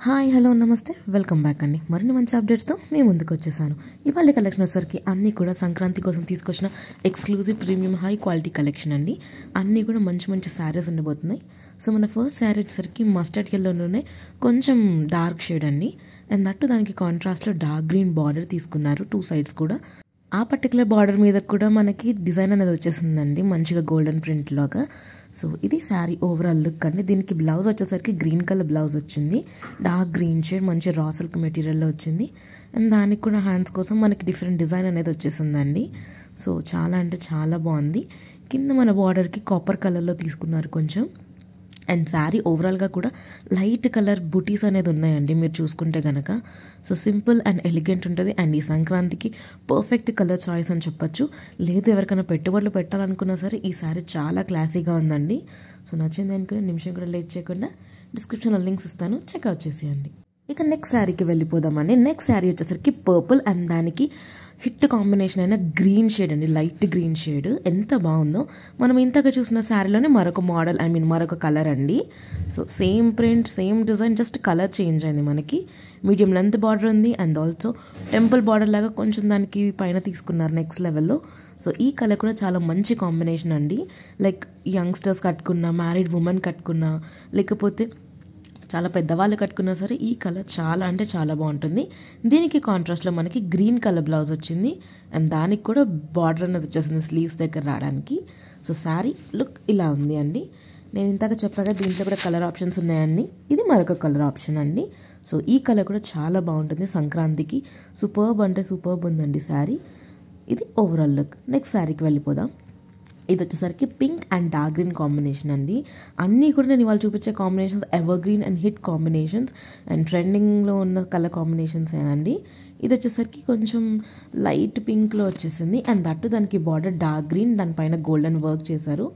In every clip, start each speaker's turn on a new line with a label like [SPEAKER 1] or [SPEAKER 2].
[SPEAKER 1] Hi hello నమస్తే welcome back అండి. మరిన్ని మంచి అప్డేట్స్తో మేము ముందుకు వచ్చేసాను. ఇవాళ కలెక్షన్ వచ్చేసరికి అన్నీ కూడా సంక్రాంతి కోసం తీసుకొచ్చిన exclusive premium high quality collection అండి. అన్నీ కూడా మంచి మంచి శారీస్ ఉండబోతున్నాయి. సో మన ఫస్ట్ శారీ వచ్చేసరికి మస్టర్డ్ ఎల్లోనే కొంచెం డార్క్ షేడ్ అండి. అండ్ దట్టు దానికి కాంట్రాస్ట్లో డార్క్ గ్రీన్ బార్డర్ తీసుకున్నారు, 2 sides కూడా. ఆ పర్టికులర్ బార్డర్ మీద కూడా మనకి డిజైన్ అనేది వచ్చేసిందండి, మంచిగా గోల్డెన్ ప్రింట్ లాగా. సో ఇది శారీ ఓవరాల్ లుక్ అండి. దీనికి బ్లౌజ్ వచ్చేసరికి గ్రీన్ కలర్ బ్లౌజ్ వచ్చింది, డార్క్ గ్రీన్ షేడ్ మంచి రా సిల్క్ మెటీరియల్లో వచ్చింది. అండ్ దానికి కూడా హ్యాండ్స్ కోసం మనకి డిఫరెంట్ డిజైన్ అనేది వచ్చేసిందండి. సో చాలా అంటే చాలా బాగుంది. కింద మన బార్డర్కి కాపర్ కలర్లో తీసుకున్నారు కొంచెం. అండ్ శారీ ఓవరాల్గా కూడా లైట్ కలర్ బుటీస్ అనేది ఉన్నాయండి మీరు చూసుకుంటే కనుక. సో సింపుల్ అండ్ ఎలిగెంట్ ఉంటుంది. అండ్ ఈ సంక్రాంతికి పర్ఫెక్ట్ కలర్ చాయిస్ అని చెప్పొచ్చు. లేదు ఎవరికైనా పెట్టుబడులు పెట్టాలనుకున్నా సరే ఈ శారీ చాలా క్లాసీగా ఉందండి. సో నచ్చింది అనుకుని నిమిషం కూడా లేట్ చేయకుండా డిస్క్రిప్షన్లో లింక్స్ ఇస్తాను, చెక్అవుట్ చేసేయండి. ఇక నెక్స్ట్ శారీకి వెళ్ళిపోదామండి. నెక్స్ట్ శారీ వచ్చేసరికి పర్పుల్ అండ్ దానికి హిట్ కాంబినేషన్ అయిన గ్రీన్ షేడ్ అండి, లైట్ గ్రీన్ షేడ్. ఎంత బాగుందో. మనం ఇంతగా చూసిన శారీలోనే మరొక మోడల్, మరొక కలర్ అండి. So same print same design, just colour change అయింది. మనకి మీడియం లెంత్ బార్డర్ ఉంది. అండ్ ఆల్సో టెంపుల్ బార్డర్ లాగా కొంచెం దానికి పైన తీసుకున్నారు నెక్స్ట్ లెవెల్లో. సో ఈ కలర్ కూడా చాలా మంచి కాంబినేషన్ అండి. లైక్ యంగ్స్టర్స్ కట్టుకున్నా, మ్యారీడ్ ఉమెన్ కట్టుకున్నా, లేకపోతే చాలా పెద్దవాళ్ళు కట్టుకున్నా సరే ఈ కలర్ చాలా అంటే చాలా బాగుంటుంది. దీనికి కాంట్రాస్ట్లో మనకి గ్రీన్ కలర్ బ్లౌజ్ వచ్చింది. అండ్ దానికి కూడా బార్డర్ అనేది వచ్చేసింది స్లీవ్స్ దగ్గర రావడానికి. సో శారీ లుక్ ఇలా ఉంది అండి. నేను ఇంతగా చెప్పాక దీంట్లో కూడా కలర్ ఆప్షన్స్ ఉన్నాయండి. ఇది మరొక కలర్ ఆప్షన్ అండి. సో ఈ కలర్ కూడా చాలా బాగుంటుంది సంక్రాంతికి. సూపర్బ్ అంటే సూపర్బ్ ఉందండి శారీ. ఇది ఓవరాల్ లుక్. నెక్స్ట్ శారీకి వెళ్ళిపోదాం. ఇది వచ్చేసరికి pink and dark green combination అండి. అన్నీ కూడా నేను ఇవాళ చూపించే combinations ever green and hit combinations and ట్రెండింగ్లో ఉన్న కలర్ కాంబినేషన్స్ ఏనండి. ఇది వచ్చేసరికి కొంచెం లైట్ పింక్లో వచ్చేసింది. అండ్ దట్టు దానికి బార్డర్ డార్క్ గ్రీన్, దానిపైన గోల్డెన్ వర్క్ చేశారు.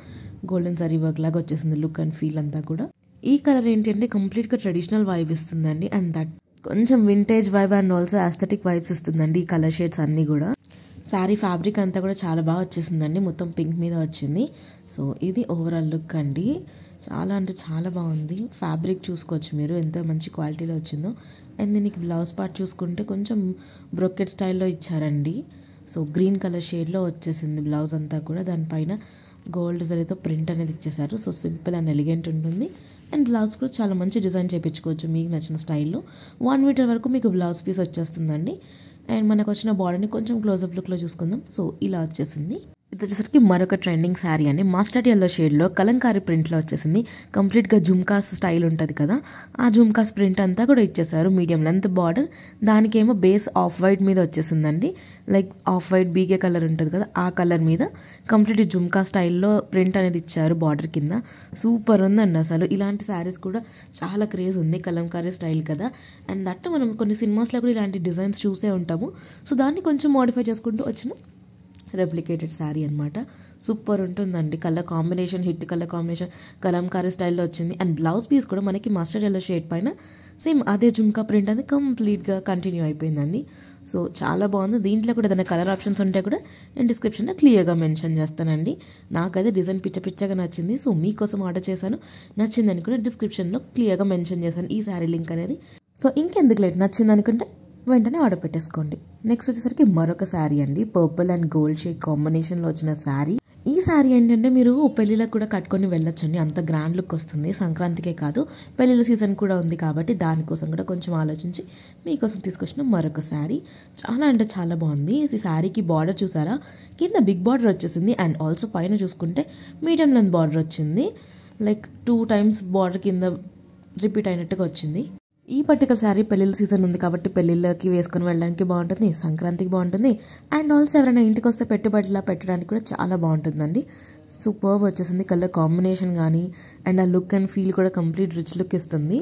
[SPEAKER 1] గోల్డెన్ జరీ వర్క్ లాగా వచ్చేసింది లుక్ అండ్ ఫీల్ అంతా కూడా. ఈ కలర్ ఏంటంటే కంప్లీట్గా ట్రెడిషనల్ వైబ్ ఇస్తుందండి. అండ్ దట్ కొంచెం vintage vibe and also aesthetic vibes ఇస్తుందండి ఈ కలర్ షేడ్స్ అన్నీ కూడా. శారీ ఫ్యాబ్రిక్ అంతా కూడా చాలా బాగా వచ్చేసిందండి, మొత్తం పింక్ మీద వచ్చింది. సో ఇది ఓవరాల్ లుక్ అండి. చాలా అంటే చాలా బాగుంది. ఫ్యాబ్రిక్ చూసుకోవచ్చు మీరు ఎంత మంచి క్వాలిటీలో వచ్చిందో. అండ్ దీనికి బ్లౌజ్ పార్ట్ చూసుకుంటే కొంచెం బ్రొకెట్ స్టైల్లో ఇచ్చారండి. సో గ్రీన్ కలర్ షేడ్లో వచ్చేసింది బ్లౌజ్ అంతా కూడా. దానిపైన గోల్డ్ జరీతో ప్రింట్ అనేది ఇచ్చేసారు. సో సింపుల్ అండ్ ఎలిగెంట్ ఉంటుంది. అండ్ బ్లౌజ్ కూడా చాలా మంచి డిజైన్ చేయించుకోవచ్చు మీకు నచ్చిన స్టైల్లో. 1 మీటర్ వరకు మీకు బ్లౌజ్ పీస్ వచ్చేస్తుందండి. అండ్ మనకు వచ్చిన బాడీని కొంచెం క్లోజప్ లుక్లో చూసుకుందాం. సో ఇలా వచ్చేసింది. ఇది వచ్చేసరికి మరొక ట్రెండింగ్ శారీ అండి. మస్టర్డ్ ఎల్లో షేడ్లో కలంకారీ ప్రింట్లో వచ్చేసింది. కంప్లీట్గా జుమ్కాస్ స్టైల్ ఉంటుంది కదా, ఆ జుమ్కాస్ ప్రింట్ అంతా కూడా ఇచ్చేసారు. మీడియం లెంత్ బార్డర్, దానికేమో బేస్ ఆఫ్ వైట్ మీద వచ్చేసిందండి. లైక్ ఆఫ్ వైట్ బీగే కలర్ ఉంటుంది కదా, ఆ కలర్ మీద కంప్లీట్ జుమ్కా స్టైల్లో ప్రింట్ అనేది ఇచ్చారు బార్డర్ కింద. సూపర్ ఉందండి అసలు. ఇలాంటి శారీస్ కూడా చాలా క్రేజ్ ఉంది, కలంకారీ స్టైల్ కదా. అండ్ దట్ మనం కొన్ని సినిమాస్లో కూడా ఇలాంటి డిజైన్స్ చూసే ఉంటాము. సో దాన్ని కొంచెం మోడిఫై చేసుకుంటూ వచ్చిన రెప్లికేటెడ్ శారీ అనమాట. సూపర్ ఉంటుందండి. Colour combination hit colour combination Kalamkari స్టైల్లో వచ్చింది. అండ్ బ్లౌజ్ పీస్ కూడా మనకి మస్టర్డ్ ఎల్లో షేడ్ పైన సేమ్ అదే జుమ్కా ప్రింట్ అనేది కంప్లీట్గా కంటిన్యూ అయిపోయిందండి. సో చాలా బాగుంది. దీంట్లో కూడా ఏదైనా కలర్ ఆప్షన్స్ ఉంటే కూడా నేను డిస్క్రిప్షన్లో క్లియర్గా మెన్షన్ చేస్తానండి. నాకైతే డిజైన్ పిచ్చగా నచ్చింది. సో మీకోసం ఆర్డర్ చేశాను, నచ్చిందని కూడా డిస్క్రిప్షన్లో క్లియర్గా మెన్షన్ చేశాను ఈ శారీ లింక్ అనేది. సో ఇంకెందుకు లేట్, నచ్చింది అనుకుంటే వెంటనే ఆర్డర్ పెట్టేసుకోండి. నెక్స్ట్ వచ్చేసరికి మరొక శారీ అండి. పర్పుల్ అండ్ గోల్డ్ షేడ్ కాంబినేషన్లో వచ్చిన శారీ. ఈ శారీ ఏంటంటే మీరు పెళ్ళిళ్ళకి కూడా కట్టుకొని వెళ్ళొచ్చండి, అంత గ్రాండ్ లుక్ వస్తుంది. సంక్రాంతికే కాదు, పెళ్ళిళ్ళ సీజన్ కూడా ఉంది కాబట్టి దానికోసం కూడా కొంచెం ఆలోచించి మీకోసం తీసుకొచ్చిన మరొక శారీ. చాలా అంటే చాలా బాగుంది. ఈ శారీకి బార్డర్ చూసారా, కింద బిగ్ బార్డర్ వచ్చేసింది. అండ్ ఆల్సో పైన చూసుకుంటే మీడియం లెంత్ బార్డర్ వచ్చింది. లైక్ 2 times బార్డర్ కింద రిపీట్ అయినట్టుగా వచ్చింది. ఈ పర్టికులర్ శారీ పెళ్ళిళ్ళ సీజన్ ఉంది కాబట్టి పెళ్ళిళ్ళకి వేసుకొని వెళ్ళడానికి బాగుంటుంది, సంక్రాంతికి బాగుంటుంది. అండ్ ఆల్సో ఎవరైనా ఇంటికి వస్తే పెట్టుబడిలా పెట్టడానికి కూడా చాలా బాగుంటుందండి. సూపర్బ్ వచ్చేసింది కలర్ కాంబినేషన్ కానీ. అండ్ ఆ లుక్ అండ్ ఫీల్ కూడా కంప్లీట్ రిచ్ లుక్ ఇస్తుంది.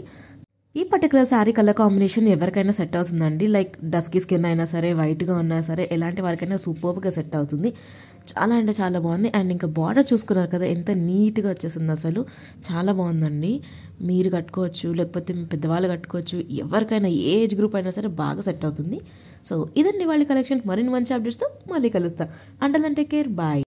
[SPEAKER 1] ఈ పర్టికులర్ శారీ కలర్ కాంబినేషన్ ఎవరికైనా సెట్ అవుతుందండి. లైక్ డస్కీ స్కిన్ అయినా సరే, వైట్గా ఉన్నా సరే, ఎలాంటి వారికైనా సూపర్గా సెట్ అవుతుంది. చాలా అంటే చాలా బాగుంది. అండ్ ఇంకా బార్డర్ చూసుకున్నారు కదా ఎంత నీట్గా వచ్చేసింది అసలు. చాలా బాగుందండి. మీరు కట్టుకోవచ్చు, లేకపోతే పెద్దవాళ్ళు కట్టుకోవచ్చు, ఎవరికైనా ఏ ఏజ్ గ్రూప్ అయినా సరే బాగా సెట్ అవుతుంది. సో ఇదండి వాళ్ళ కలెక్షన్. మరిన్ని మంచి అప్డేట్స్తో మళ్ళీ కలుస్తా. Until then take care, bye.